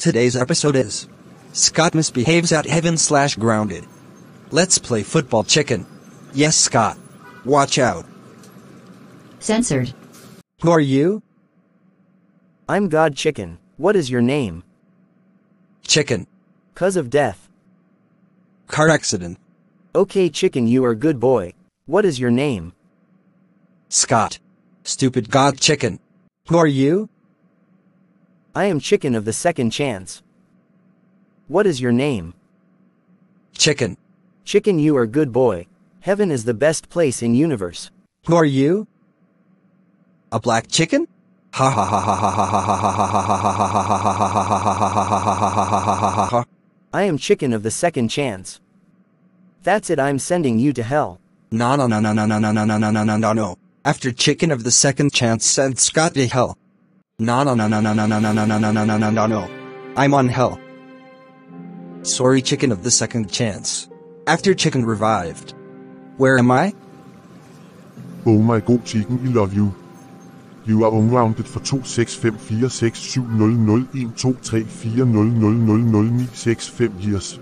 Today's episode is Scott misbehaves at Heaven/Grounded. Let's play football chicken. Yes, Scott. Watch out. Censored. Who are you? I'm God Chicken. What is your name? Chicken. 'Cause of death. Car accident. Okay Chicken, you are good boy. What is your name? Scott. Stupid God Chicken. Who are you? I am Chicken of the Second Chance. What is your name? Chicken. Chicken, you are good boy. Heaven is the best place in universe. Who are you? A black chicken? Ha ha ha ha ha ha ha ha ha ha ha ha ha ha ha ha ha. I am Chicken of the Second Chance. That's it, I'm sending you to hell. No no no no no no no no no no no no no. After Chicken of the Second Chance sent Scott to hell. No no no no no no no no no no no no no no no. I'm on hell. Sorry Chicken of the Second Chance. After Chicken revived. Where am I? Oh my god Chicken, we love you. You are unrounded for 2654670012340000965 years.